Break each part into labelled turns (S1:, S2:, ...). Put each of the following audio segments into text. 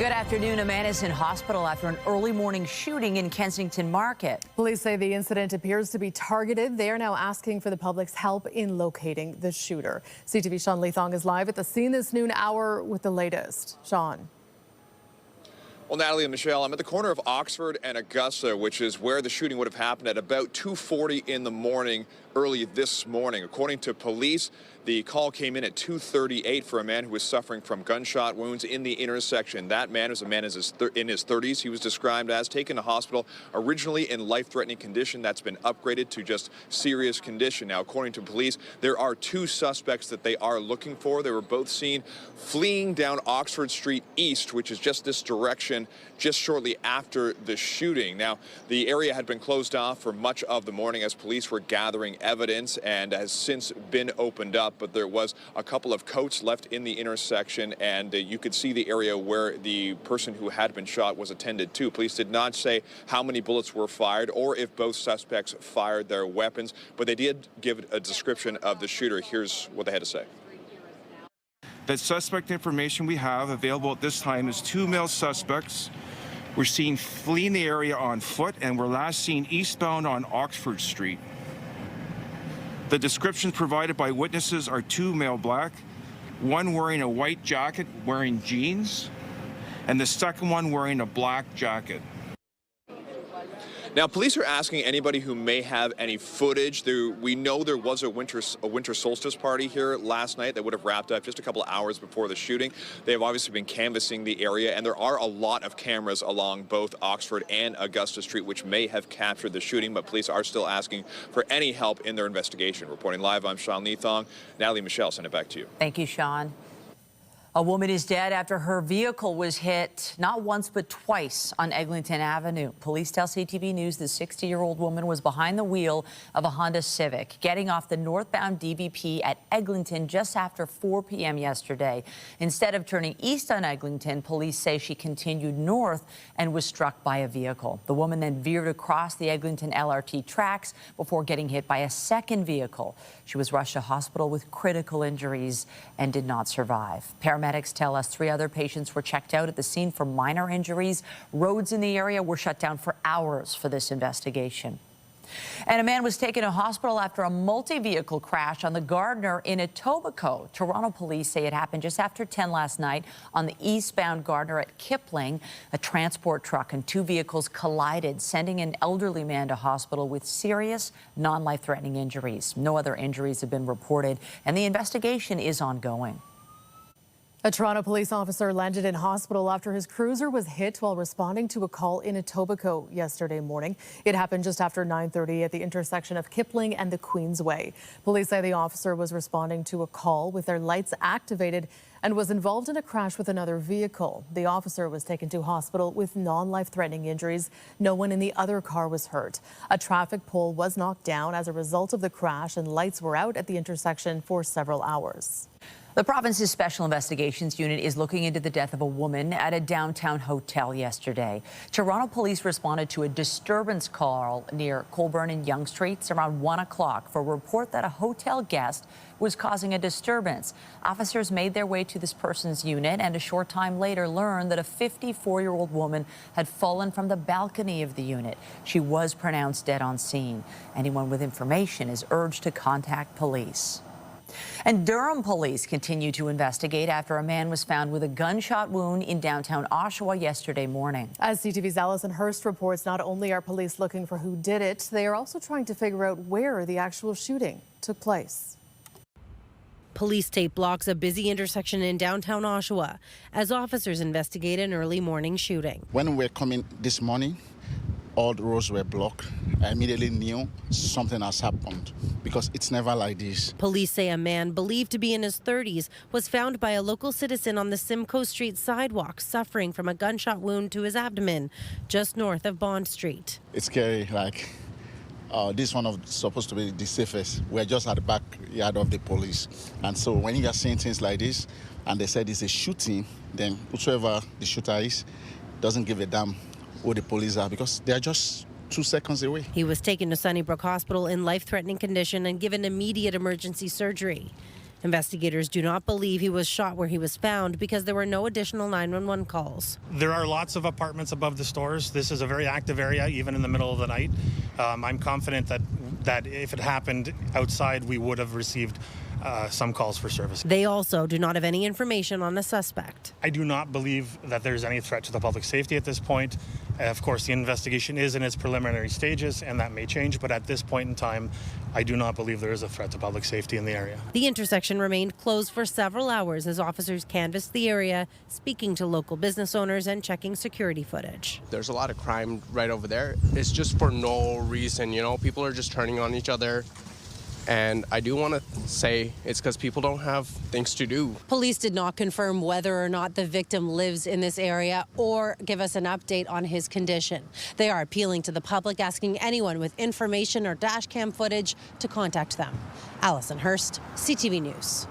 S1: Good afternoon. A man is in hospital after an early morning shooting in Kensington Market.
S2: Police say the incident appears to be targeted. They are now asking for the public's help in locating the shooter. CTV Sean Leithong is live at the scene this noon hour with the latest. Sean.
S3: Well, Natalie and Michelle, I'm at the corner of Oxford and Augusta, which is where the shooting would have happened at about 2:40 in the morning early this morning. According to police, the call came in at 2:38 for a man who was suffering from gunshot wounds in the intersection. That man was a man in his 30s. He was described as taken to hospital originally in life-threatening condition. That's been upgraded to just serious condition. Now, according to police, there are two suspects that they are looking for. They were both seen fleeing down Oxford Street East, which is just this direction, just shortly after the shooting. Now, the area had been closed off for much of the morning as police were gathering evidence and has since been opened up, but there was a couple of coats left in the intersection, and you could see the area where the person who had been shot was attended to. Police did not say how many bullets were fired or if both suspects fired their weapons, but they did give a description of the shooter. Here's what they had to say.
S4: The suspect information we have available at this time is two male suspects. We're seen fleeing the area on foot, and were last seen eastbound on Oxford Street. The descriptions provided by witnesses are two male black, one wearing a white jacket wearing jeans, and the second one wearing a black jacket.
S3: Now, police are asking anybody who may have any footage. We know there was a winter solstice party here last night that would have wrapped up just a couple of hours before the shooting. They have obviously been canvassing the area, and there are a lot of cameras along both Oxford and Augusta Street which may have captured the shooting, but police are still asking for any help in their investigation. Reporting live, I'm Sean Leithong. Natalie, Michelle, send it back to you.
S1: Thank you, Sean. A woman is dead after her vehicle was hit not once but twice on Eglinton Avenue. Police tell CTV News the 60-year-old woman was behind the wheel of a Honda Civic, getting off the northbound DVP at Eglinton just after 4 p.m. yesterday. Instead of turning east on Eglinton, police say she continued north and was struck by a vehicle. The woman then veered across the Eglinton LRT tracks before getting hit by a second vehicle. She was rushed to hospital with critical injuries and did not survive. Paramedics tell us 3 other patients were checked out at the scene for minor injuries. Roads in the area were shut down for hours for this investigation. And a man was taken to hospital after a multi-vehicle crash on the Gardiner in Etobicoke. Toronto police say it happened just after 10 last night on the eastbound Gardiner at Kipling. A transport truck and 2 vehicles collided, sending an elderly man to hospital with serious, non-life-threatening injuries. No other injuries have been reported, and the investigation is ongoing.
S2: A Toronto police officer landed in hospital after his cruiser was hit while responding to a call in Etobicoke yesterday morning. It happened just after 9:30 at the intersection of Kipling and the Queensway. Police say the officer was responding to a call with their lights activated and was involved in a crash with another vehicle. The officer was taken to hospital with non-life-threatening injuries. No one in the other car was hurt. A traffic pole was knocked down as a result of the crash, and lights were out at the intersection for several hours.
S1: The province's Special Investigations Unit is looking into the death of a woman at a downtown hotel yesterday. Toronto police responded to a disturbance call near Colborne and Yonge Streets around 1 o'clock for a report that a hotel guest was causing a disturbance. Officers made their way to this person's unit and a short time later learned that a 54-year-old woman had fallen from the balcony of the unit. She was pronounced dead on scene. Anyone with information is urged to contact police. And Durham police continue to investigate after a man was found with a gunshot wound in downtown Oshawa yesterday morning. As
S2: CTV's Alison Hurst reports, not only are police looking for who did it, they are also trying to figure out where the actual shooting took place.
S5: Police tape blocks a busy intersection in downtown Oshawa as officers investigate an early morning shooting.
S6: When we were coming this morning, all the roads were blocked. I immediately knew something has happened because it's never like this.
S5: Police say a man believed to be in his 30s was found by a local citizen on the Simcoe Street sidewalk suffering from a gunshot wound to his abdomen just north of Bond Street.
S6: It's scary, like this one of supposed to be the safest. We're just at the backyard of the police. And so when you are seeing things like this and they said it's a shooting, then whoever the shooter is doesn't give a damn who the police are because they are just 2 seconds away.
S5: He was taken to Sunnybrook Hospital in life-threatening condition and given immediate emergency surgery. Investigators do not believe he was shot where he was found because there were no additional 911 calls.
S7: There are lots of apartments above the stores. This is a very active area, even in the middle of the night. I'm confident that if it happened outside, we would have received some calls for service.
S5: They also do not have any information on the suspect.
S7: I do not believe that there's any threat to the public safety at this point. Of course, the investigation is in its preliminary stages, and that may change, but at this point in time, I do not believe there is a threat to public safety in the area.
S5: The intersection remained closed for several hours as officers canvassed the area, speaking to local business owners and checking security footage.
S8: There's a lot of crime right over there. It's just for no reason, you know, people are just turning on each other. And I do want to say it's because people don't have things to do.
S5: Police did not confirm whether or not the victim lives in this area or give us an update on his condition. They are appealing to the public, asking anyone with information or dash cam footage to contact them. Allison Hurst, CTV News.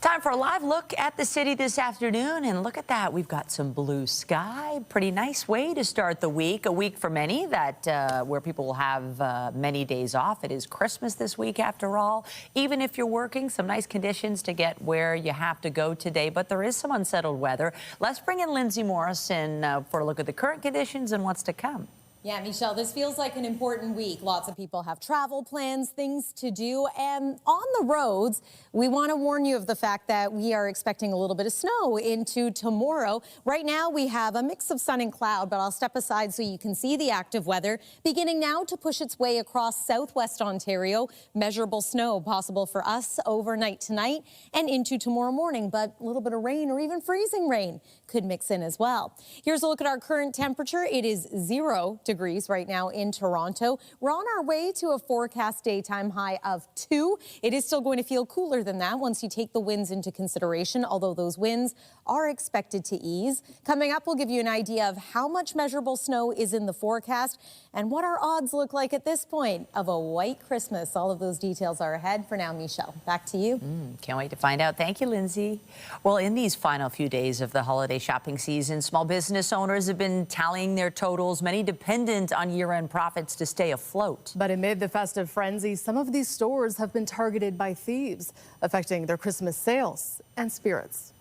S1: Time for a live look at the city this afternoon, and look at that. We've got some blue sky. Pretty nice way to start the week. A week for many where people will have many days off. It is Christmas this week, after all. Even if you're working, some nice conditions to get where you have to go today, but there is some unsettled weather. Let's bring in Lindsay Morrison for a look at the current conditions and what's to come.
S9: Yeah, Michelle, this feels like an important week. Lots of people have travel plans, things to do, and on the roads, we want to warn you of the fact that we are expecting a little bit of snow into tomorrow. Right now, we have a mix of sun and cloud, but I'll step aside so you can see the active weather beginning now to push its way across southwest Ontario. Measurable snow possible for us overnight tonight and into tomorrow morning, but a little bit of rain or even freezing rain could mix in as well. Here's a look at our current temperature. It is 0 degrees right now in Toronto. We're on our way to a forecast daytime high of 2. It is still going to feel cooler than that once you take the winds into consideration, although those winds are expected to ease. Coming up, we'll give you an idea of how much measurable snow is in the forecast and what our odds look like at this point of a white Christmas. All of those details are ahead. For now, Michelle, back to you.
S1: Can't wait to find out. Thank you, Lindsay. Well, in these final few days of the holiday shopping season, small business owners have been tallying their totals, many dependent on year-end profits to stay afloat.
S2: But amid the festive frenzy, some of these stores have been targeted by thieves, affecting their Christmas sales and spirits.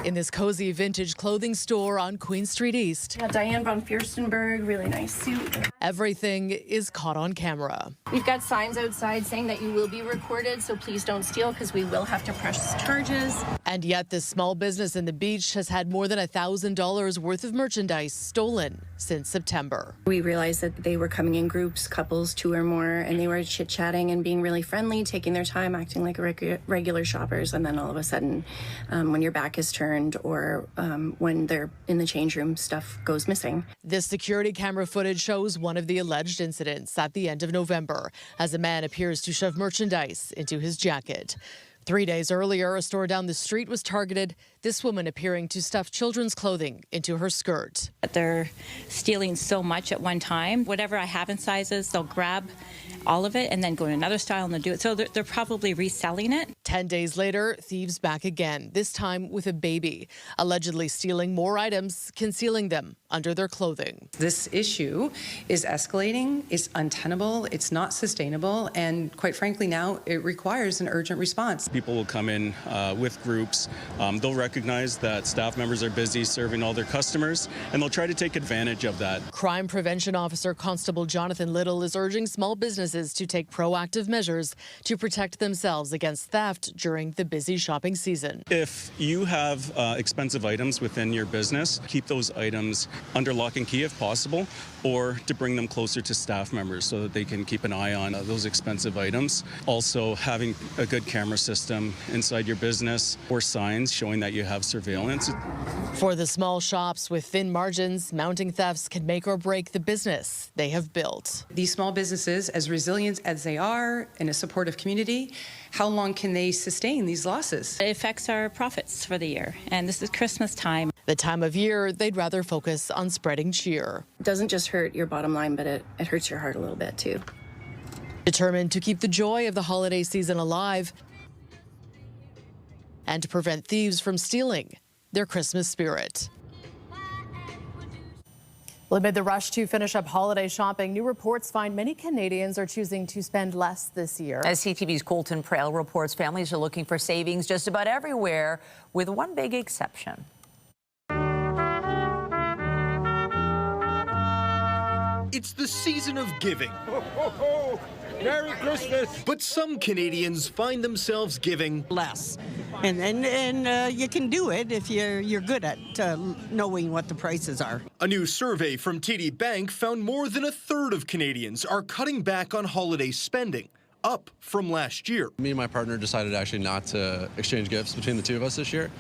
S2: In this cozy vintage clothing store on Queen Street East,
S10: Yeah, Diane von Furstenberg, really nice suit.
S2: everything is caught on camera.
S10: We've got signs outside saying that you will be recorded, so please don't steal because we will have to press charges.
S2: And yet this small business in the beach has had more than $1,000 worth of merchandise stolen since September.
S10: We realized that they were coming in groups, couples, 2 or more, and they were chit-chatting and being really friendly, taking their time, acting like regular shoppers. And then all of a sudden, when your back is turned or when they're in the change room, stuff goes missing.
S2: This security camera footage shows one of the alleged incidents at the end of November as a man appears to shove merchandise into his jacket. 3 days earlier, a store down the street was targeted, this woman appearing to stuff children's clothing into her skirt.
S11: They're stealing so much at one time. Whatever I have in sizes, they'll grab all of it and then go in another style and they'll do it. So they're probably reselling it.
S2: 10 days later, thieves back again, this time with a baby, allegedly stealing more items, concealing them under their clothing.
S12: This issue is escalating, it's untenable, it's not sustainable, and quite frankly now it requires an urgent response.
S13: People will come in with groups. They'll recognize that staff members are busy serving all their customers, and they'll try to take advantage of that.
S2: Crime Prevention Officer Constable Jonathan Little is urging small businesses to take proactive measures to protect themselves against theft during the busy shopping season.
S13: If you have expensive items within your business, keep those items under lock and key if possible, or to bring them closer to staff members so that they can keep an eye on those expensive items. Also, having a good camera system inside your business or signs showing that you have surveillance.
S2: For the small shops with thin margins, mounting thefts can make or break the business they have built.
S12: These small businesses, as resilient as they are in a supportive community, how long can they sustain these losses?
S11: It affects our profits for the year, and this is Christmas time.
S2: The time of year they'd rather focus on spreading cheer.
S10: It doesn't just hurt your bottom line, but it hurts your heart a little bit too.
S2: Determined to keep the joy of the holiday season alive and to prevent thieves from stealing their Christmas spirit. Well, amid the rush to finish up holiday shopping, new reports find many Canadians are choosing to spend less this year.
S1: As CTV's Colton Prale reports, families are looking for savings just about everywhere, with one big exception.
S14: It's the season of giving. Merry Christmas! But some Canadians find themselves giving
S15: less. And you can do it if you're good at knowing what the prices are.
S14: A new survey from TD Bank found more than a third of Canadians are cutting back on holiday spending, up from last year.
S16: Me and my partner decided actually not to exchange gifts between the two of us this year.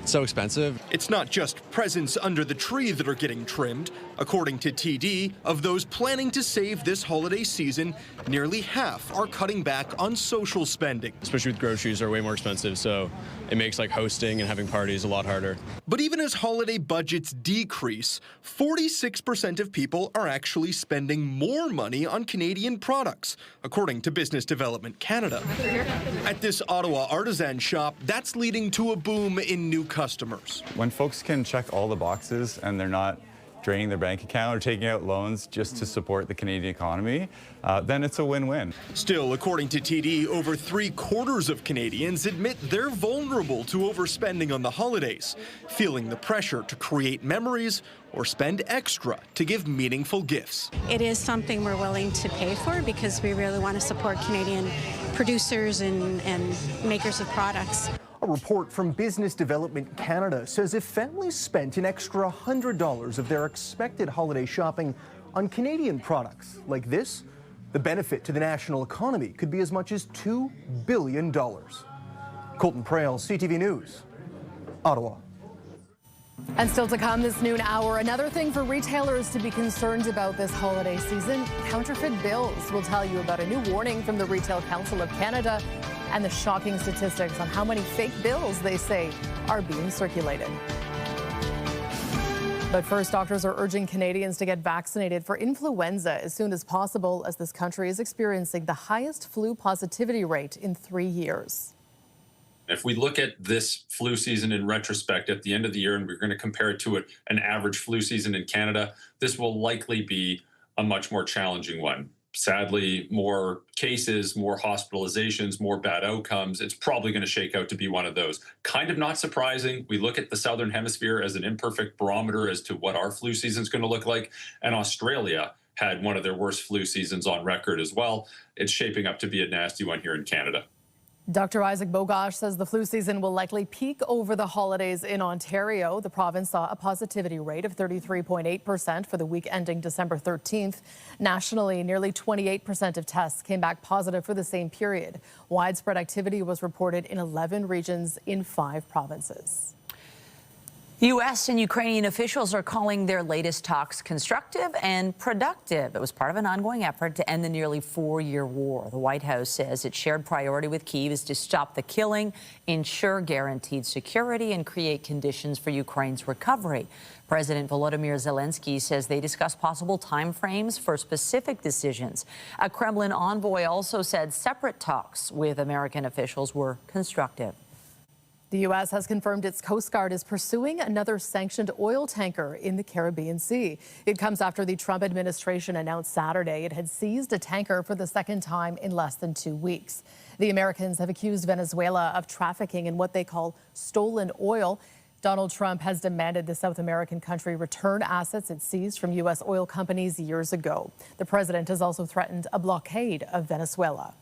S16: It's so expensive.
S14: It's not just presents under the tree that are getting trimmed. According to TD, of those planning to save this holiday season, nearly half are cutting back on social spending.
S16: Especially with groceries are way more expensive, so it makes like hosting and having parties a lot harder.
S14: But even as holiday budgets decrease, 46% of people are actually spending more money on Canadian products, according to Business Development Canada. At this Ottawa artisan shop, that's leading to a boom in new customers.
S17: When folks can check all the boxes and they're not draining their bank account or taking out loans just to support the Canadian economy, then it's a win-win.
S14: Still, according to TD, over 3/4 of Canadians admit they're vulnerable to overspending on the holidays, feeling the pressure to create memories or spend extra to give meaningful gifts.
S18: It is something we're willing to pay for because we really want to support Canadian producers and makers of products.
S19: A report from Business Development Canada says if families spent an extra $100 of their expected holiday shopping on Canadian products like this, the benefit to the national economy could be as much as $2 billion. Colton Prale, CTV News, Ottawa.
S2: And still to come this noon hour, another thing for retailers to be concerned about this holiday season, counterfeit bills. We'll tell you about a new warning from the Retail Council of Canada and the shocking statistics on how many fake bills they say are being circulated. But first, doctors are urging Canadians to get vaccinated for influenza as soon as possible, as this country is experiencing the highest flu positivity rate in 3 years.
S20: If we look at this flu season in retrospect at the end of the year, and we're going to compare it to an average flu season in Canada, this will likely be a much more challenging one. Sadly, more cases, more hospitalizations, more bad outcomes. It's probably going to shake out to be one of those. Kind of not surprising. We look at the Southern Hemisphere as an imperfect barometer as to what our flu season is going to look like. And Australia had one of their worst flu seasons on record as well. It's shaping up to be a nasty one here in Canada.
S2: Dr. Isaac Bogosh says the flu season will likely peak over the holidays in Ontario. The province saw a positivity rate of 33.8% for the week ending December 13th. Nationally, nearly 28% of tests came back positive for the same period. Widespread activity was reported in 11 regions in 5 provinces.
S1: U.S. and Ukrainian officials are calling their latest talks constructive and productive. It was part of an ongoing effort to end the nearly 4-year war. The White House says its shared priority with Kyiv is to stop the killing, ensure guaranteed security, and create conditions for Ukraine's recovery. President Volodymyr Zelensky says they discussed possible timeframes for specific decisions. A Kremlin envoy also said separate talks with American officials were constructive.
S2: The U.S. has confirmed its Coast Guard is pursuing another sanctioned oil tanker in the Caribbean Sea. It comes after the Trump administration announced Saturday it had seized a tanker for the second time in less than 2 weeks. The Americans have accused Venezuela of trafficking in what they call stolen oil. Donald Trump has demanded the South American country return assets it seized from U.S. oil companies years ago. The president has also threatened a blockade of Venezuela.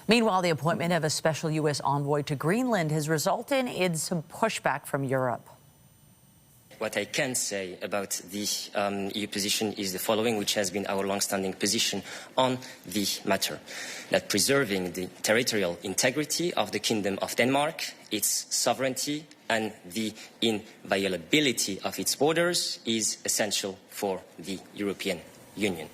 S1: Meanwhile, the appointment of a special U.S. envoy to Greenland has resulted in some pushback from Europe.
S21: What I can say about the EU position is the following, which has been our long-standing position on the matter, that preserving the territorial integrity of the Kingdom of Denmark, its sovereignty and the inviolability of its borders is essential for the European Union.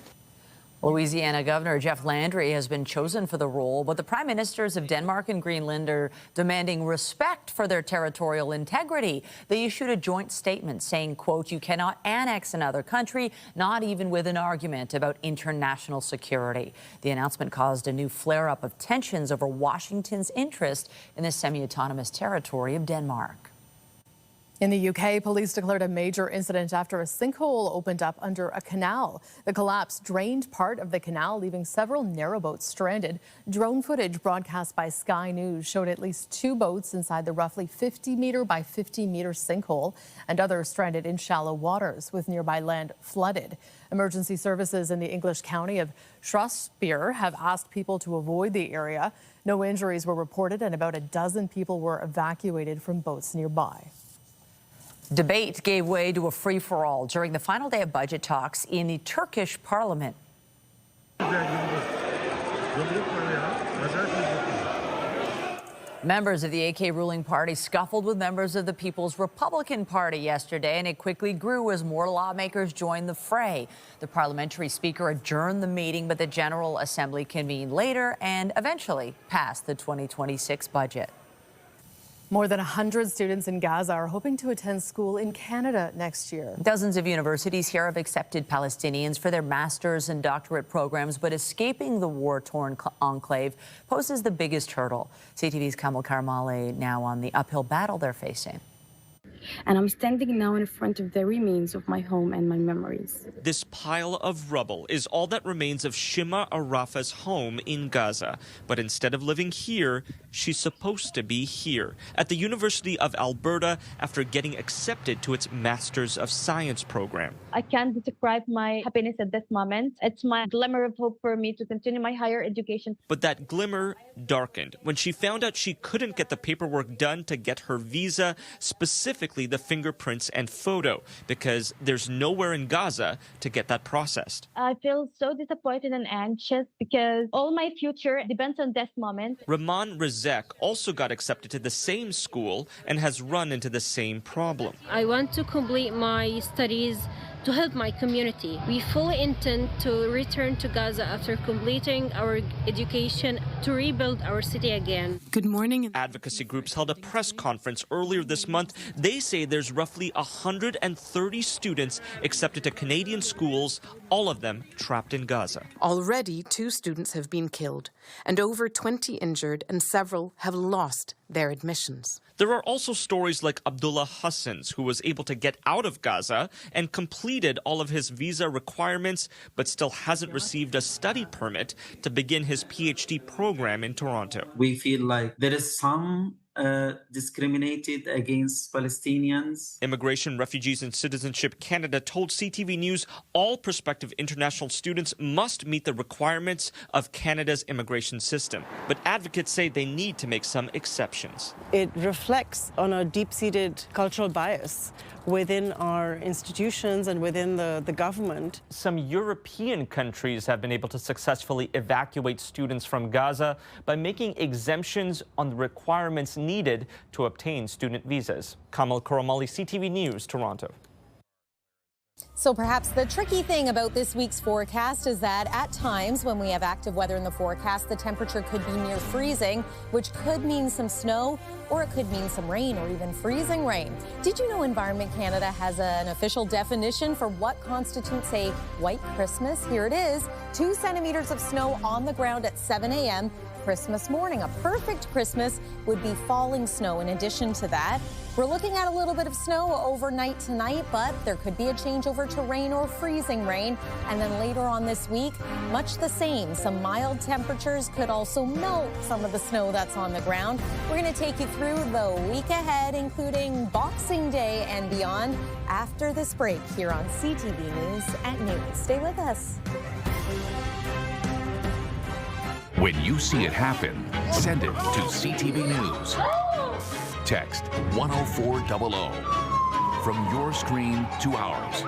S1: Louisiana Governor Jeff Landry has been chosen for the role, but the prime ministers of Denmark and Greenland are demanding respect for their territorial integrity. They issued a joint statement saying, quote, "You cannot annex another country, not even with an argument about international security." The announcement caused a new flare-up of tensions over Washington's interest in the semi-autonomous territory of Denmark.
S2: In the UK, police declared a major incident after a sinkhole opened up under a canal. The collapse drained part of the canal, leaving several narrowboats stranded. Drone footage broadcast by Sky News showed at least 2 boats inside the roughly 50-meter by 50-meter sinkhole, and others stranded in shallow waters with nearby land flooded. Emergency services in the English county of Shropshire have asked people to avoid the area. No injuries were reported, and about a dozen people were evacuated from boats nearby.
S1: Debate gave way to a free-for-all during the final day of budget talks in the Turkish parliament. Members of the AK ruling party scuffled with members of the People's Republican Party yesterday, and it quickly grew as more lawmakers joined the fray. The parliamentary speaker adjourned the meeting, but the General Assembly convened later and eventually passed the 2026 budget.
S2: More than 100 students in Gaza are hoping to attend school in Canada next year.
S1: Dozens of universities here have accepted Palestinians for their master's and doctorate programs, but escaping the war-torn enclave poses the biggest hurdle. CTV's Kamal Karmale now on the uphill battle they're facing.
S4: And I'm standing now in front of the remains of my home and my memories.
S22: This pile of rubble is all that remains of Shima Arafa's home in Gaza. But instead of living here, she's supposed to be here at the University of Alberta after getting accepted to its Masters of Science program.
S23: I can't describe my happiness at this moment. It's my glimmer of hope for me to continue my higher education.
S22: But that glimmer darkened when she found out she couldn't get the paperwork done to get her visa, specifically the fingerprints and photo, because there's nowhere in Gaza to get that processed.
S23: I feel so disappointed and anxious because all my future depends on this moment.
S22: Rahman Razek also got accepted to the same school and has run into the same problem.
S24: I want to complete my studies to help my community. We fully intend to return to Gaza after completing our education to rebuild our city again.
S22: Good morning. Advocacy groups held a press conference earlier this month. They say there's roughly 130 students accepted to Canadian schools, all of them trapped in Gaza.
S25: Already, 2 students have been killed and over 20 injured, and several have lost their admissions.
S22: There are also stories like Abdullah Hassan's, who was able to get out of Gaza and completed all of his visa requirements, but still hasn't received a study permit to begin his PhD program in Toronto.
S26: We feel like there is some discriminated against Palestinians.
S22: Immigration, Refugees and Citizenship Canada told CTV News all prospective international students must meet the requirements of Canada's immigration system. But advocates say they need to make some exceptions.
S27: It reflects on a deep-seated cultural bias within our institutions and within the government.
S22: Some European countries have been able to successfully evacuate students from Gaza by making exemptions on the requirements needed to obtain student visas. Kamal Karmale, CTV News, Toronto.
S9: So perhaps the tricky thing about this week's forecast is that at times when we have active weather in the forecast, the temperature could be near freezing, which could mean some snow, or it could mean some rain or even freezing rain. Did you know Environment Canada has an official definition for what constitutes a white Christmas? Here it is, 2 centimeters of snow on the ground at 7 a.m. Christmas morning. A perfect Christmas would be falling snow. In addition to that, we're looking at a little bit of snow overnight tonight, but there could be a changeover to rain or freezing rain. And then later on this week, much the same. Some mild temperatures could also melt some of the snow that's on the ground. We're going to take you through the week ahead, including Boxing Day and beyond, after this break here on CTV News at noon. Stay with us.
S28: When you see it happen, send it to CTV News. Text 10400 from your screen to ours.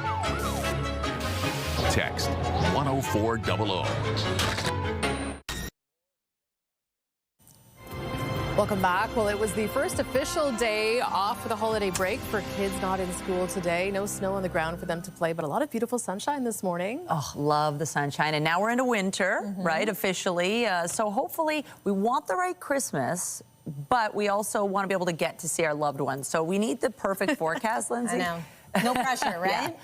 S28: Text 10400.
S2: Welcome back. Well, it was the first official day off for the holiday break for kids not in school today. No snow on the ground for them to play, but a lot of beautiful sunshine this morning.
S1: Oh, love the sunshine. And now we're into winter, right, officially. So hopefully we want the right Christmas, but we also want to be able to get to see our loved ones. So we need the perfect forecast, Lindsay.
S9: I know. No pressure, right?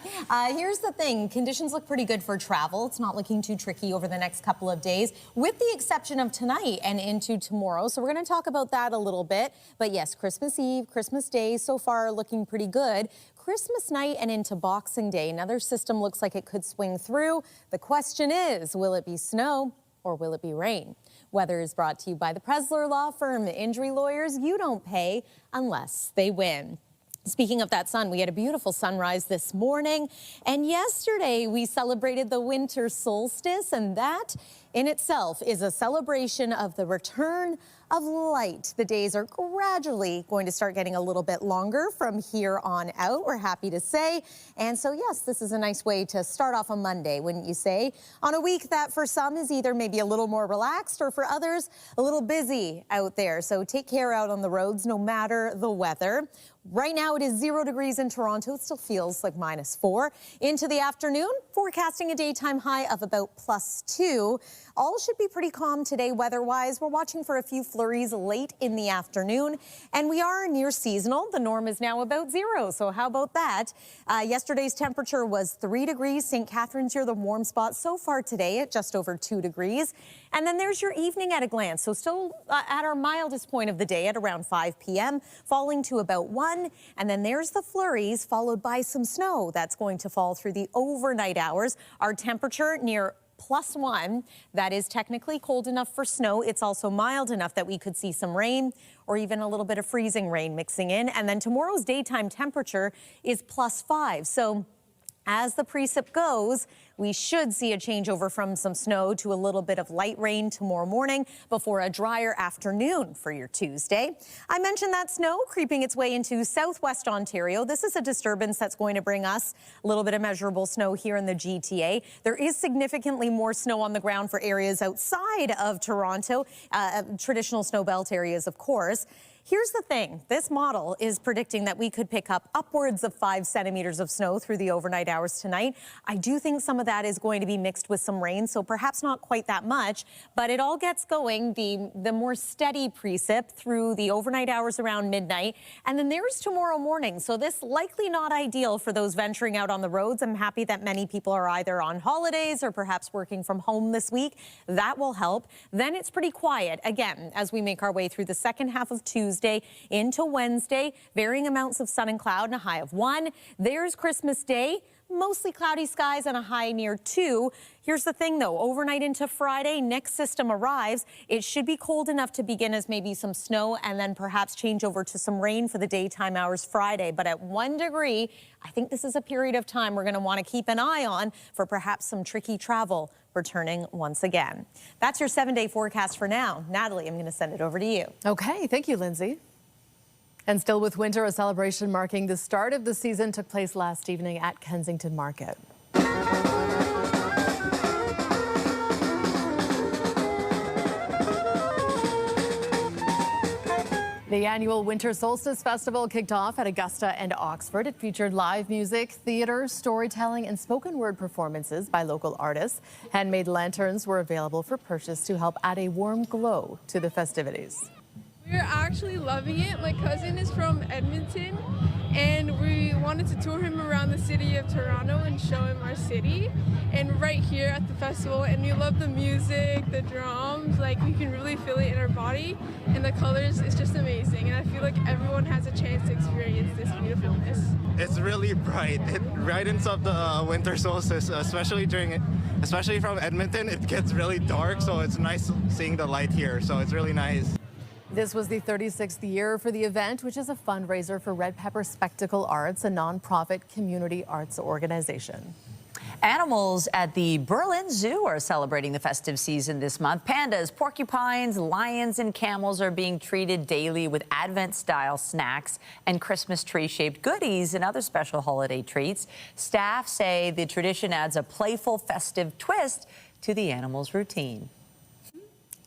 S9: Here's the thing. Conditions look pretty good for travel. It's not looking too tricky over the next couple of days, with the exception of tonight and into tomorrow. So we're going to talk about that a little bit. But yes, Christmas Eve, Christmas Day so far looking pretty good. Christmas night and into Boxing Day, another system looks like it could swing through. The question is, will it be snow or will it be rain? Weather is brought to you by the Presler Law Firm. Injury lawyers, you don't pay unless they win. Speaking of that sun, we had a beautiful sunrise this morning, and yesterday we celebrated the winter solstice, and that in itself is a celebration of the return of light. The days are gradually going to start getting a little bit longer from here on out, we're happy to say. And so yes, this is a nice way to start off a Monday, wouldn't you say? On a week that for some is either maybe a little more relaxed or for others a little busy out there. So take care out on the roads no matter the weather. Right now it is 0 degrees in Toronto. It still feels like -4. Into the afternoon, forecasting a daytime high of about +2. All should be pretty calm today weather-wise. We're watching for a few flurries late in the afternoon, and we are near seasonal. The norm is now about 0, so how about that? Yesterday's temperature was 3 degrees. St. Catharines here, the warm spot so far today at just over 2 degrees. And then there's your evening at a glance. So still at our mildest point of the day at around 5 p.m., falling to about 1. And then there's the flurries, followed by some snow that's going to fall through the overnight hours. Our temperature near +1. That is technically cold enough for snow. It's also mild enough that we could see some rain or even a little bit of freezing rain mixing in. And then tomorrow's daytime temperature is +5. So as the precip goes, we should see a changeover from some snow to a little bit of light rain tomorrow morning before a drier afternoon for your Tuesday. I mentioned that snow creeping its way into southwest Ontario. This is a disturbance that's going to bring us a little bit of measurable snow here in the GTA. There is significantly more snow on the ground for areas outside of Toronto, traditional snow belt areas, of course. Here's the thing. This model is predicting that we could pick up upwards of 5 centimeters of snow through the overnight hours tonight. I do think some of that is going to be mixed with some rain, so perhaps not quite that much, but it all gets going, the more steady precip through the overnight hours around midnight. And then there's tomorrow morning, so this likely not ideal for those venturing out on the roads. I'm happy that many people are either on holidays or perhaps working from home this week. That will help. Then it's pretty quiet again as we make our way through the second half of Tuesday into Wednesday. Varying amounts of sun and cloud and a high of 1. There's Christmas Day. Mostly cloudy skies and a high near 2. Here's the thing, though. Overnight into Friday, next system arrives. It should be cold enough to begin as maybe some snow and then perhaps change over to some rain for the daytime hours Friday. But at 1 degree, I think this is a period of time we're going to want to keep an eye on for perhaps some tricky travel returning once again. That's your 7-day forecast for now. Natalie, I'm going to send it over to you.
S2: Okay. Thank you, Lindsay. And still with winter, a celebration marking the start of the season took place last evening at Kensington Market. The annual Winter Solstice Festival kicked off at Augusta and Oxford. It featured live music, theater, storytelling, and spoken word performances by local artists. Handmade lanterns were available for purchase to help add a warm glow to the festivities.
S3: We're actually loving it. My cousin is from Edmonton, and we wanted to tour him around the city of Toronto and show him our city. And right here at the festival, and we love the music, the drums, like we can really feel it in our body, and the colors is just amazing. And I feel like everyone has a chance to experience this beautifulness.
S5: It's really bright. It brightens up the winter solstice, especially from Edmonton. It gets really dark, so it's nice seeing the light here. So it's really nice.
S2: This was the 36th year for the event, which is a fundraiser for Red Pepper Spectacle Arts, a nonprofit community arts organization.
S1: Animals at the Berlin Zoo are celebrating the festive season this month. Pandas, porcupines, lions, and camels are being treated daily with Advent-style snacks and Christmas tree-shaped goodies and other special holiday treats. Staff say the tradition adds a playful, festive twist to the animals' routine.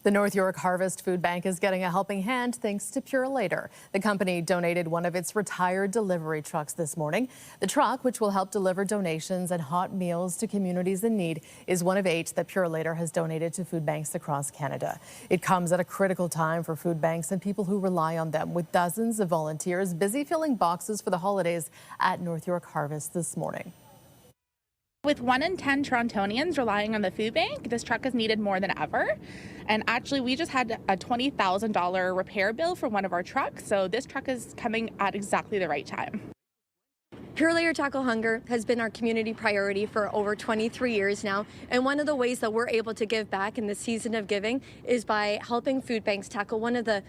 S2: The North York Harvest Food Bank is getting a helping hand thanks to Purolator. The company donated one of its retired delivery trucks this morning. The truck, which will help deliver donations and hot meals to communities in need, is one of 8 that Purolator has donated to food banks across Canada. It comes at a critical time for food banks and people who rely on them, with dozens of volunteers busy filling boxes for the holidays at North York Harvest this morning.
S6: With 1 in 10 Torontonians relying on the food bank, this truck is needed more than ever. And actually, we just had a $20,000 repair bill for one of our trucks, so this truck is coming at exactly the right time.
S7: Purolator Tackle Hunger has been our community priority for over 23 years now, and one of the ways that we're able to give back in the season of giving is by helping food banks tackle one of the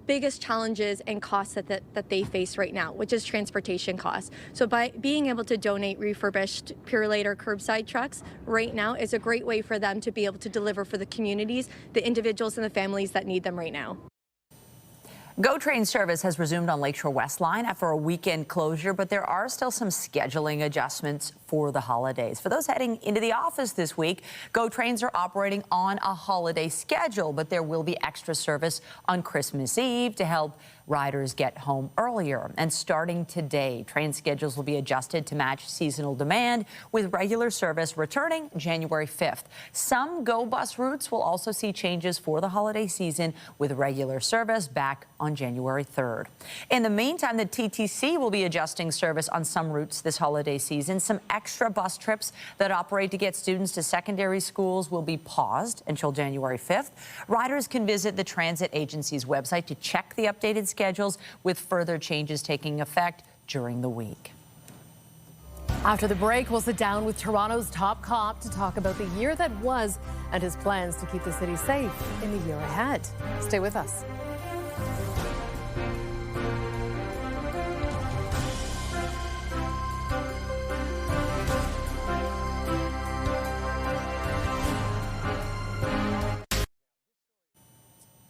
S7: biggest challenges and costs that they face right now, which is transportation costs. So by being able to donate refurbished Purolator curbside trucks right now is a great way for them to be able to deliver for the communities, the individuals and the families that need them right now.
S1: GO train service has resumed on Lakeshore West Line after a weekend closure, but there are still some scheduling adjustments for the holidays. For those heading into the office this week, GO trains are operating on a holiday schedule, but there will be extra service on Christmas Eve to help riders get home earlier. And starting today, train schedules will be adjusted to match seasonal demand, with regular service returning January 5th. Some GO bus routes will also see changes for the holiday season, with regular service back on January 3rd. In the meantime, the TTC will be adjusting service on some routes this holiday season. Some extra bus trips that operate to get students to secondary schools will be paused until January 5th. Riders can visit the transit agency's website to check the updated schedules, with further changes taking effect during the week.
S2: After the break, we'll sit down with Toronto's top cop to talk about the year that was and his plans to keep the city safe in the year ahead. Stay with us.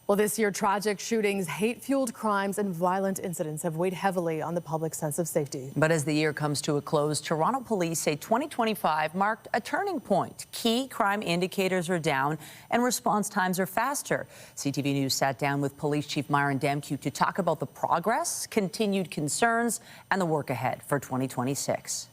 S2: Well, this year, tragic shootings, hate-fueled crimes, and violent incidents have weighed heavily on the public's sense of safety.
S1: But as the year comes to a close, Toronto police say 2025 marked a turning point. Key crime indicators are down and response times are faster. CTV News sat down with Police Chief Myron Demkiw to talk about the progress, continued concerns, and the work ahead for 2026.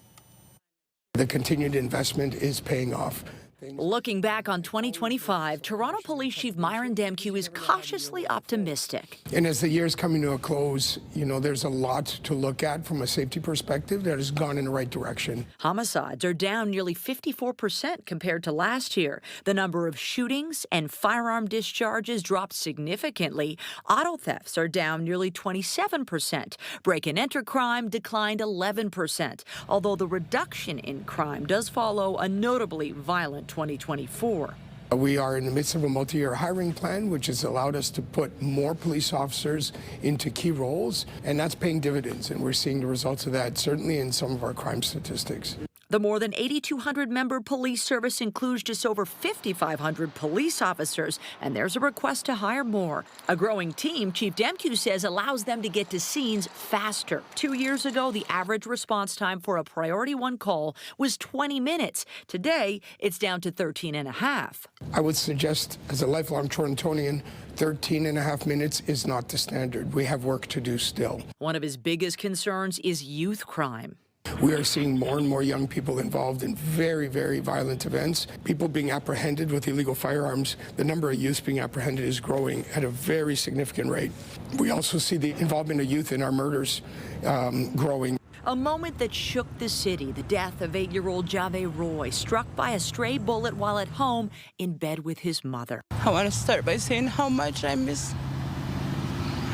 S8: The continued investment is paying off.
S1: Looking back on 2025, Toronto Police Chief Myron Demkiw is cautiously optimistic.
S8: And as the year is coming to a close, there's a lot to look at from a safety perspective that has gone in the right direction.
S1: Homicides are down nearly 54% compared to last year. The number of shootings and firearm discharges dropped significantly. Auto thefts are down nearly 27%. Break-and-enter crime declined 11%, although the reduction in crime does follow a notably violent 2024.
S8: We are in the midst of a multi-year hiring plan, which has allowed us to put more police officers into key roles, and that's paying dividends, and we're seeing the results of that, certainly in some of our crime statistics.
S1: The more than 8,200-member police service includes just over 5,500 police officers, and there's a request to hire more. A growing team, Chief Demkiw says, allows them to get to scenes faster. 2 years ago, the average response time for a Priority 1 call was 20 minutes. Today, it's down to 13 and a half.
S8: I would suggest, as a lifelong Torontonian, 13 and a half minutes is not the standard. We have work to do still.
S1: One of his biggest concerns is youth crime.
S8: We are seeing more and more young people involved in very, very violent events. People being apprehended with illegal firearms. The number of youths being apprehended is growing at a very significant rate. We also see the involvement of youth in our murders growing.
S1: A moment that shook the city, the death of 8-year-old Jave Roy, struck by a stray bullet while at home in bed with his mother.
S10: I want to start by saying how much I miss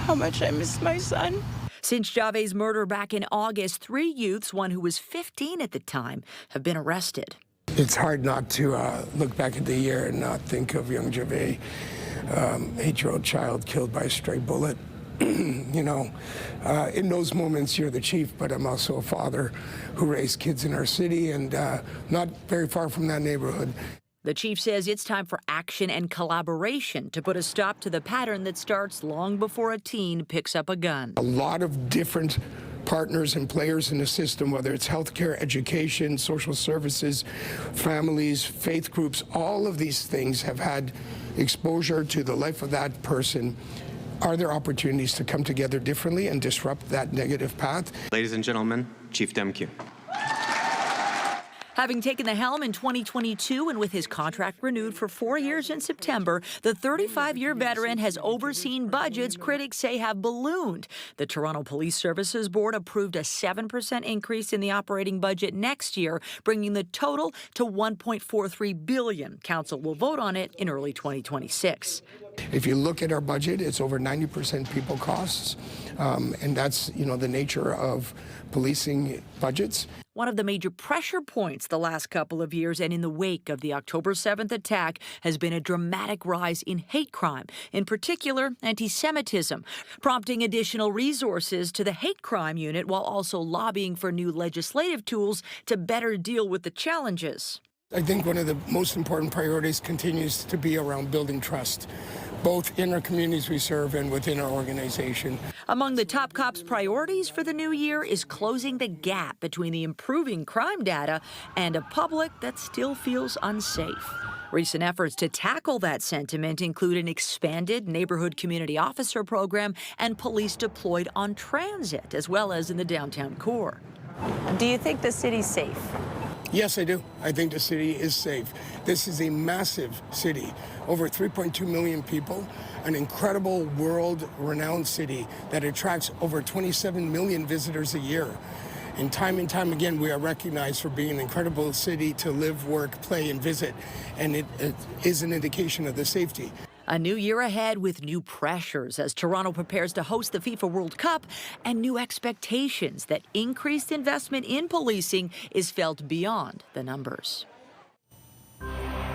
S10: my son.
S1: Since Jave's murder back in August, 3 youths, one who was 15 at the time, have been arrested.
S8: It's hard not to look back at the year and not think of young Jave, 8-year-old child killed by a stray bullet. In those moments, you're the chief, but I'm also a father who raised kids in our city and not very far from that neighborhood.
S1: The chief says it's time for action and collaboration to put a stop to the pattern that starts long before a teen picks up a gun.
S8: A lot of different partners and players in the system, whether it's healthcare, education, social services, families, faith groups, all of these things have had exposure to the life of that person. Are there opportunities to come together differently and disrupt that negative path?
S11: Ladies and gentlemen, Chief Demkiw.
S1: Having taken the helm in 2022 and with his contract renewed for 4 years in September, the 35-year veteran has overseen budgets critics say have ballooned. The Toronto Police Services Board approved a 7% increase in the operating budget next year, bringing the total to $1.43 billion. Council will vote on it in early 2026.
S8: If you look at our budget, it's over 90% people costs, and that's, the nature of policing budgets.
S1: One of the major pressure points the last couple of years and in the wake of the October 7th attack has been a dramatic rise in hate crime, in particular anti-Semitism, prompting additional resources to the hate crime unit while also lobbying for new legislative tools to better deal with the challenges.
S8: I think one of the most important priorities continues to be around building trust, both in our communities we serve and within our organization.
S1: Among the top cops' priorities for the new year is closing the gap between the improving crime data and a public that still feels unsafe. Recent efforts to tackle that sentiment include an expanded neighborhood community officer program and police deployed on transit, as well as in the downtown core. Do you think the city's safe?
S8: Yes, I do. I think the city is safe. This is a massive city, over 3.2 million people, an incredible world-renowned city that attracts over 27 million visitors a year. And time again, we are recognized for being an incredible city to live, work, play, and visit. And it is an indication of the safety.
S1: A new year ahead with new pressures as Toronto prepares to host the FIFA World Cup and new expectations that increased investment in policing is felt beyond the numbers.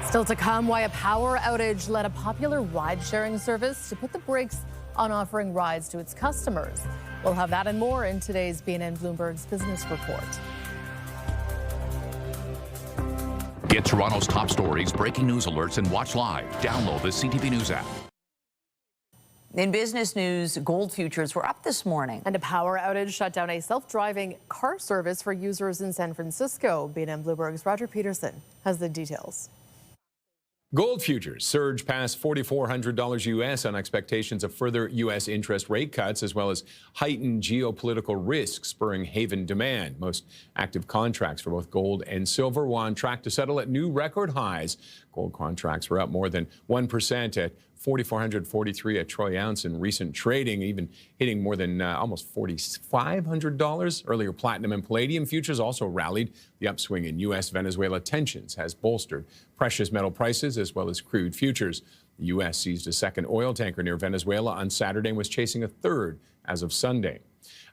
S2: Still to come, why a power outage led a popular ride-sharing service to put the brakes on offering rides to its customers. We'll have that and more in today's BNN Bloomberg's Business Report.
S28: Get Toronto's top stories, breaking news alerts, and watch live. Download the CTV News app.
S1: In business news, gold futures were up this morning.
S2: And a power outage shut down a self-driving car service for users in San Francisco. BNN Bloomberg's Roger Peterson has the details.
S12: Gold futures surged past $4,400 U.S. on expectations of further U.S. interest rate cuts, as well as heightened geopolitical risks spurring haven demand. Most active contracts for both gold and silver were on track to settle at new record highs. Gold contracts were up more than 1% at $4,443 a troy ounce in recent trading, even hitting more than almost $4,500. Earlier, platinum and palladium futures also rallied. The upswing in U.S.-Venezuela tensions has bolstered precious metal prices as well as crude futures. The U.S. seized a second oil tanker near Venezuela on Saturday and was chasing a third as of Sunday.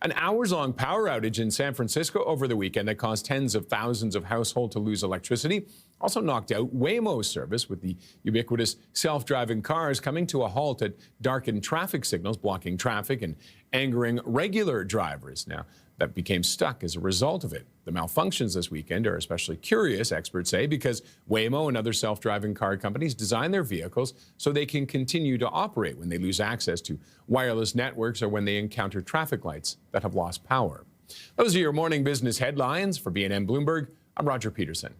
S12: An hours-long power outage in San Francisco over the weekend that caused tens of thousands of households to lose electricity also knocked out Waymo's service, with the ubiquitous self-driving cars coming to a halt at darkened traffic signals, blocking traffic and angering regular drivers. Now, that became stuck as a result of it. The malfunctions this weekend are especially curious, experts say, because Waymo and other self-driving car companies design their vehicles so they can continue to operate when they lose access to wireless networks or when they encounter traffic lights that have lost power. Those are your morning business headlines. For BNN Bloomberg, I'm Roger Peterson.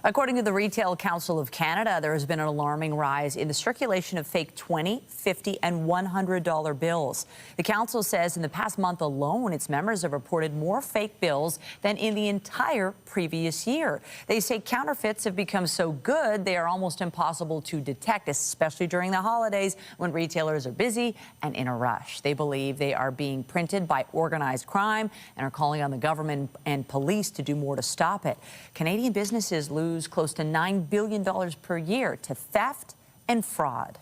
S1: According to the Retail Council of Canada, there has been an alarming rise in the circulation of fake $20, $50, and $100 bills. The council says in the past month alone, its members have reported more fake bills than in the entire previous year. They say counterfeits have become so good they are almost impossible to detect, especially during the holidays when retailers are busy and in a rush. They believe they are being printed by organized crime and are calling on the government and police to do more to stop it. Canadian businesses lose close to $9 billion per year to theft and fraud.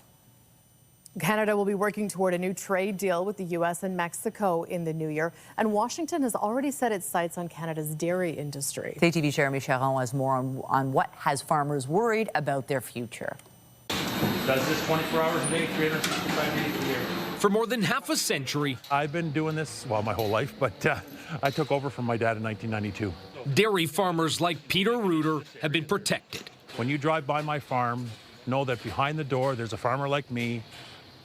S2: Canada will be working toward a new trade deal with the U.S. and Mexico in the new year, and Washington has already set its sights on Canada's dairy industry.
S1: CTV Jeremy Charon has more on what has farmers worried about their future.
S13: Does this 24 hours a day, 365 days a year.
S14: For more than half a century,
S13: I've been doing this, well, my whole life, but I took over from my dad in 1992.
S14: Dairy farmers like Peter Reuter have been protected.
S13: When you drive by my farm, know that behind the door there's a farmer like me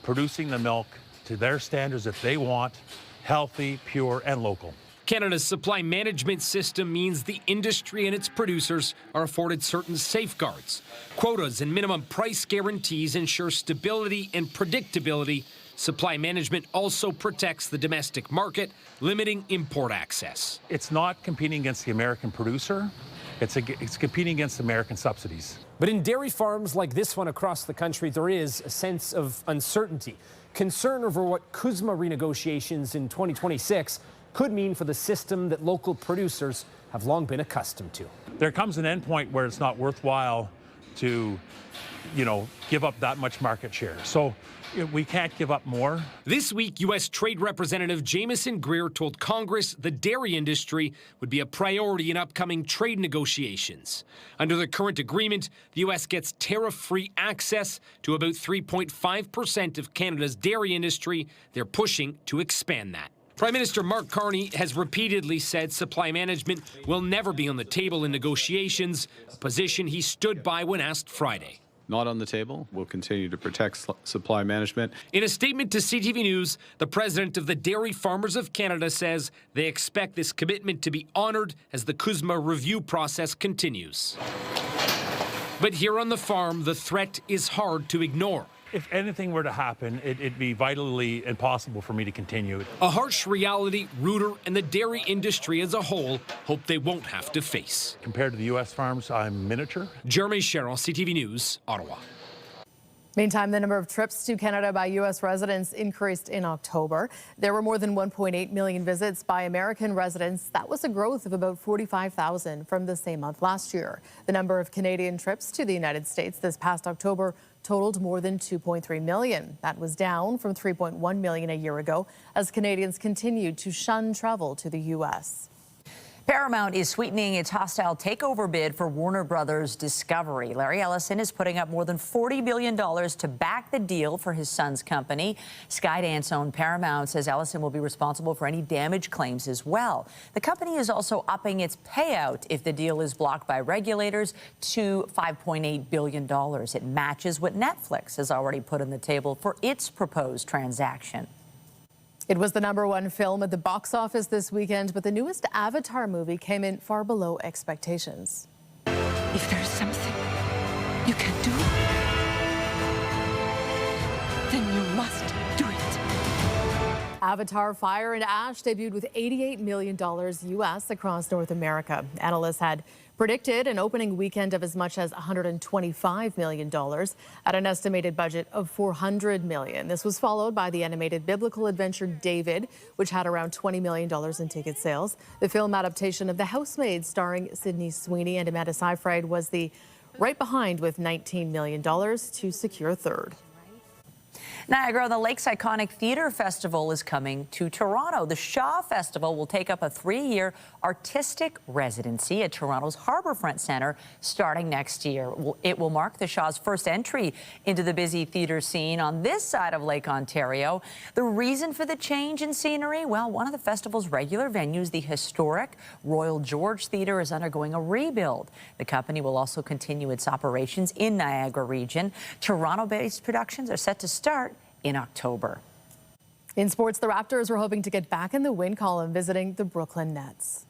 S13: producing the milk to their standards that they want, healthy, pure, and local.
S14: Canada's supply management system means the industry and its producers are afforded certain safeguards. Quotas and minimum price guarantees ensure stability and predictability. Supply management also protects the domestic market, limiting import access.
S13: It's not competing against the American producer. It's competing against American subsidies.
S4: But in dairy farms like this one across the country, there is a sense of uncertainty. Concern over what CUSMA renegotiations in 2026 could mean for the system that local producers have long been accustomed to.
S13: There comes an end point where it's not worthwhile to, give up that much market share. So we can't give up more.
S14: This week, U.S. Trade Representative Jamieson Greer told Congress the dairy industry would be a priority in upcoming trade negotiations. Under the current agreement, the U.S. gets tariff-free access to about 3.5% of Canada's dairy industry. They're pushing to expand that. Prime Minister Mark Carney has repeatedly said supply management will never be on the table in negotiations, a position he stood by when asked Friday.
S15: Not on the table. We'll continue to protect supply management.
S14: In a statement to CTV News, the president of the Dairy Farmers of Canada says they expect this commitment to be honored as the CUSMA review process continues. But here on the farm, the threat is hard to ignore.
S13: If anything were to happen, it'd be vitally impossible for me to continue.
S14: A harsh reality Rooter and the dairy industry as a whole hope they won't have to face.
S13: Compared to the U.S. farms, I'm miniature.
S14: Jeremy Sherrill, CTV News, Ottawa.
S2: Meantime, the number of trips to Canada by U.S. residents increased in October. There were more than 1.8 million visits by American residents. That was a growth of about 45,000 from the same month last year. The number of Canadian trips to the United States this past October totaled more than 2.3 million. That was down from 3.1 million a year ago as Canadians continued to shun travel to the U.S.
S1: Paramount is sweetening its hostile takeover bid for Warner Brothers Discovery. Larry Ellison is putting up more than $40 billion to back the deal for his son's company. Skydance-owned Paramount says Ellison will be responsible for any damage claims as well. The company is also upping its payout if the deal is blocked by regulators to $5.8 billion. It matches what Netflix has already put on the table for its proposed transaction.
S2: It was the #1 film at the box office this weekend, but the newest Avatar movie came in far below expectations.
S16: If there's something you can do, then you must do it.
S2: Avatar Fire and Ash debuted with $88 million U.S. across North America. Analysts had predicted an opening weekend of as much as $125 million at an estimated budget of $400 million. This was followed by the animated biblical adventure David, which had around $20 million in ticket sales. The film adaptation of The Housemaid, starring Sydney Sweeney and Amanda Seyfried, was the right behind with $19 million to secure third.
S1: Niagara, the Lake's iconic theatre festival is coming to Toronto. The Shaw Festival will take up a 3-year artistic residency at Toronto's Harbourfront Centre starting next year. It will mark the Shaw's first entry into the busy theatre scene on this side of Lake Ontario. The reason for the change in scenery? Well, one of the festival's regular venues, the historic Royal George Theatre, is undergoing a rebuild. The company will also continue its operations in Niagara region. Toronto-based productions are set to start in October.
S2: In sports, the Raptors are hoping to get back in the win column visiting the Brooklyn Nets.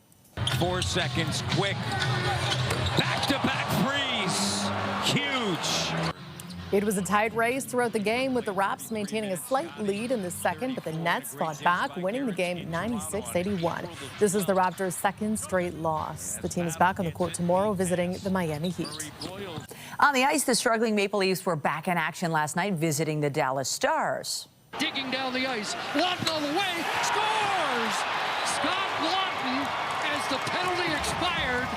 S14: 4 seconds, quick. Back-to-back threes. Huge.
S2: It was a tight race throughout the game, with the Raps maintaining a slight lead in the second, but the Nets fought back, winning the game 96-81. This is the Raptors' second straight loss. The team is back on the court tomorrow, visiting the Miami Heat.
S1: On the ice, the struggling Maple Leafs were back in action last night, visiting the Dallas Stars.
S17: Digging down the ice, Lawton on the way, scores! Scott Lawton as the penalty expired.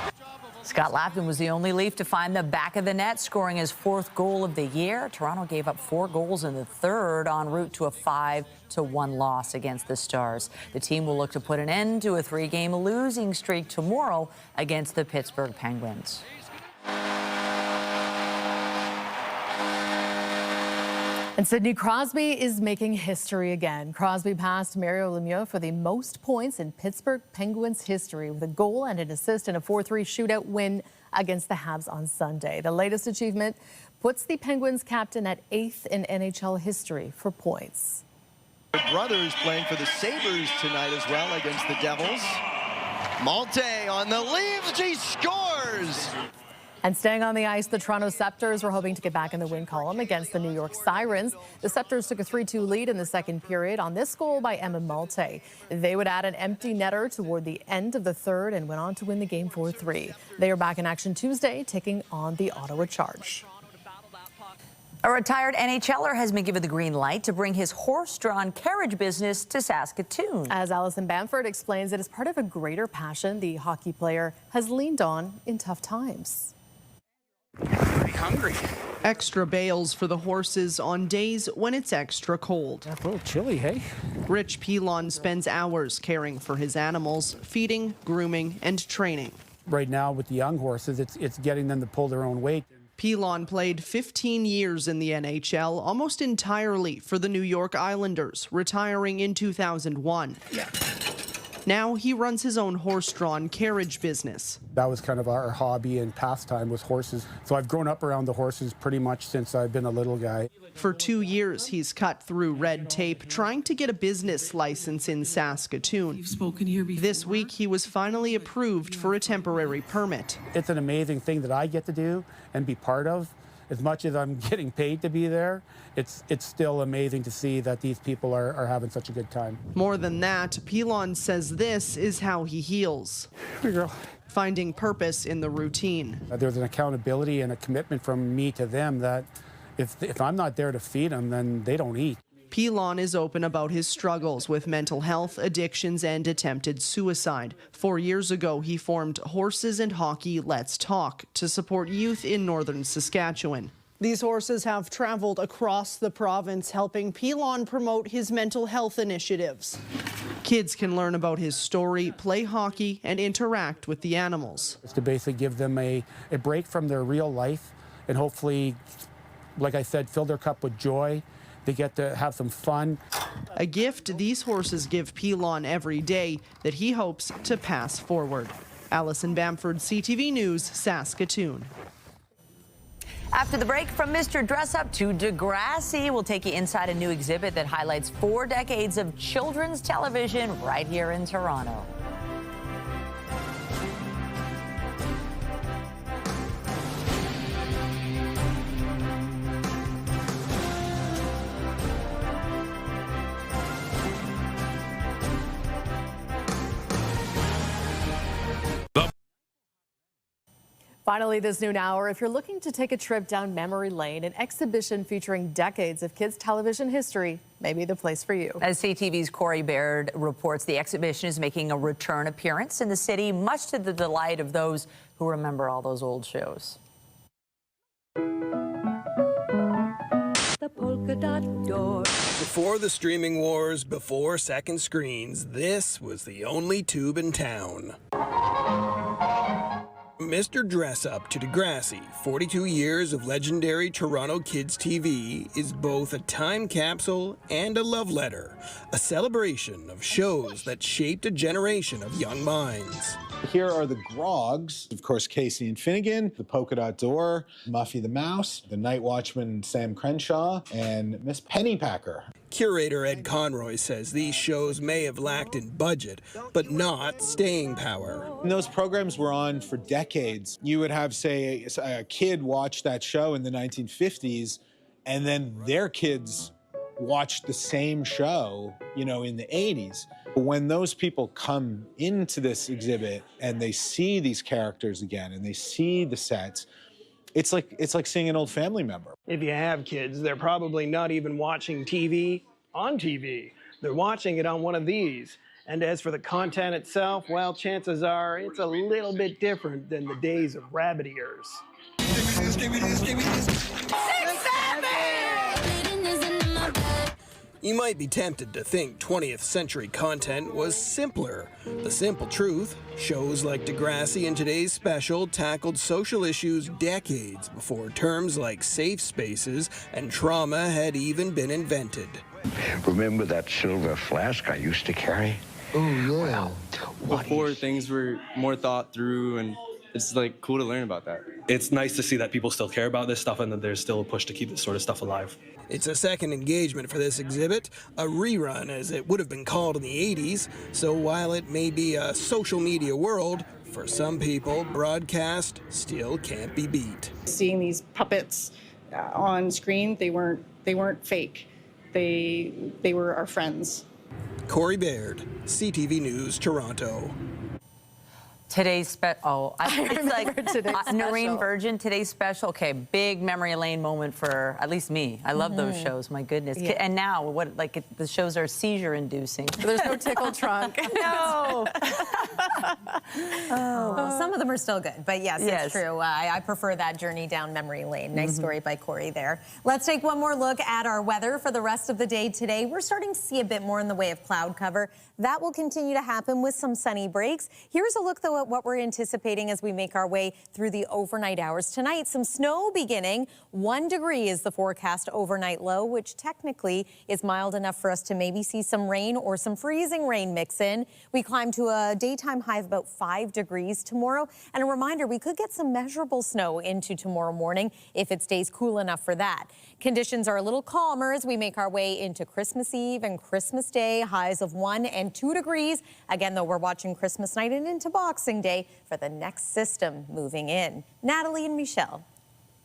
S1: Scott Lawton was the only Leaf to find the back of the net, scoring his 4th goal of the year. Toronto gave up 4 goals in the third, en route to a 5-1 loss against the Stars. The team will look to put an end to a 3-game losing streak tomorrow against the Pittsburgh Penguins.
S2: And Sidney Crosby is making history again. Crosby passed Mario Lemieux for the most points in Pittsburgh Penguins history with a goal and an assist in a 4-3 shootout win against the Habs on Sunday. The latest achievement puts the Penguins captain at 8th in NHL history for points.
S18: Brothers playing for the Sabres tonight as well against the Devils. Malte on the leaves, he scores!
S2: And staying on the ice, the Toronto Scepters were hoping to get back in the win column against the New York Sirens. The Scepters took a 3-2 lead in the second period on this goal by Emma Malte. They would add an empty netter toward the end of the third and went on to win the game 4-3. They are back in action Tuesday, taking on the Ottawa Charge.
S1: A retired NHLer has been given the green light to bring his horse-drawn carriage business to Saskatoon.
S2: As Alison Bamford explains, it is part of a greater passion the hockey player has leaned on in tough times.
S19: Pretty hungry. Extra bales for the horses on days when it's extra cold.
S20: That's a little chilly, hey?
S19: Rich Pilon spends hours caring for his animals, feeding, grooming, and training.
S20: Right now with the young horses, it's getting them to pull their own weight.
S19: Pilon played 15 years in the NHL, almost entirely for the New York Islanders, retiring in 2001. Now he runs his own horse-drawn carriage business.
S20: That was kind of our hobby and pastime, was horses. So I've grown up around the horses pretty much since I've been a little guy.
S19: For 2 years, he's cut through red tape trying to get a business license in Saskatoon.
S10: You've spoken here before.
S19: This week, he was finally approved for a temporary permit.
S20: It's an amazing thing that I get to do and be part of. As much as I'm getting paid to be there, it's still amazing to see that these people are having such a good time.
S19: More than that, Pilon says this is how he heals.
S20: Here you go.
S19: Finding purpose in the routine.
S20: There's an accountability and a commitment from me to them that if I'm not there to feed them, then they don't eat.
S19: Pilon is open about his struggles with mental health, addictions, and attempted suicide. 4 years ago, he formed Horses and Hockey Let's Talk to support youth in northern Saskatchewan. These horses have traveled across the province, helping Pilon promote his mental health initiatives. Kids can learn about his story, play hockey, and interact with the animals.
S20: It's to basically give them a break from their real life and hopefully, like I said, fill their cup with joy. They get to have some fun.
S19: A gift these horses give Pilon every day that he hopes to pass forward. Alison Bamford, CTV News, Saskatoon.
S1: After the break, from Mr. Dress Up to Degrassi, we'll take you inside a new exhibit that highlights 4 decades of children's television right here in Toronto.
S2: Finally, this noon hour, if you're looking to take a trip down memory lane, an exhibition featuring decades of kids' television history may be the place for you.
S1: As CTV's Baird reports, the exhibition is making a return appearance in the city, much to the delight of those who remember all those old shows.
S21: The polka dot door.
S23: Before the streaming wars, before second screens, this was the only tube in town. Mr. Dress Up to Degrassi, 42 years of legendary Toronto Kids TV, is both a time capsule and a love letter, a celebration of shows that shaped a generation of young minds.
S24: Here are the Grogs, of course, Casey and Finnegan, the Polka Dot Door, Muffy the Mouse, the Night Watchman Sam Crenshaw, and Miss Pennypacker.
S23: Curator Ed Conroy says these shows may have lacked in budget, but not staying power.
S24: And those programs were on for decades. You would have, say, a kid watch that show in the 1950s, and then their kids watched the same show, in the 80s. When those people come into this exhibit and they see these characters again and they see the sets, it's like seeing an old family member.
S25: If you have kids, they're probably not even watching TV on TV. They're watching it on one of these. And as for the content itself, well, chances are it's a little bit different than the days of rabbit ears.
S23: You might be tempted to think 20th century content was simpler. The simple truth, shows like Degrassi and today's special tackled social issues decades before terms like safe spaces and trauma had even been invented.
S26: Remember that silver flask I used to carry?
S29: Oh, yeah.
S26: Well,
S29: before things were more thought through and
S3: it's like cool to learn about that.
S5: It's nice to see that people still care about this stuff and that there's still a push to keep this sort of stuff alive.
S23: It's a second engagement for this exhibit, a rerun as it would have been called in the 80s. So while it may be a social media world, for some people, broadcast still can't be beat.
S6: Seeing these puppets on screen, they weren't fake. They were our friends.
S23: Corey Baird, CTV News, Toronto.
S1: Today's it's like Noreen Virgin, today's special. Okay, big memory lane moment for at least me. I love those shows. My goodness. Yeah. And now, the shows are seizure-inducing.
S2: There's no tickle trunk.
S1: No.
S7: Well, some of them are still good, but yes, it's true. I prefer that journey down memory lane. Nice story by Corey there. Let's take one more look at our weather for the rest of the day today. We're starting to see a bit more in the way of cloud cover. That will continue to happen with some sunny breaks. Here's a look, though, at what we're anticipating as we make our way through the overnight hours tonight. Some snow beginning. 1 degree is the forecast overnight low, which technically is mild enough for us to maybe see some rain or some freezing rain mix in. We climb to a daytime high of about 5 degrees tomorrow. And a reminder, we could get some measurable snow into tomorrow morning if it stays cool enough for that. Conditions are a little calmer as we make our way into Christmas Eve and Christmas Day, highs of 1 and 2 degrees. Again, though, we're watching Christmas night and into Boxing Day for the next system moving in. Natalie and Michelle.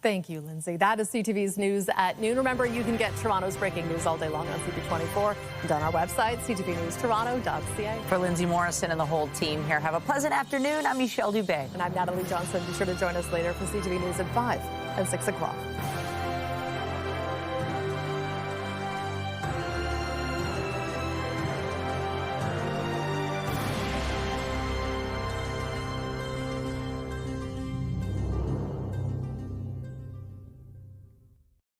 S2: Thank you, Lindsay. That is CTV's News at Noon. Remember, you can get Toronto's breaking news all day long on CP24 and on our website, ctvnewstoronto.ca.
S1: For Lindsay Morrison and the whole team here, have a pleasant afternoon. I'm Michelle Dubé.
S2: And I'm Natalie Johnson. Be sure to join us later for CTV News at 5 and 6 o'clock.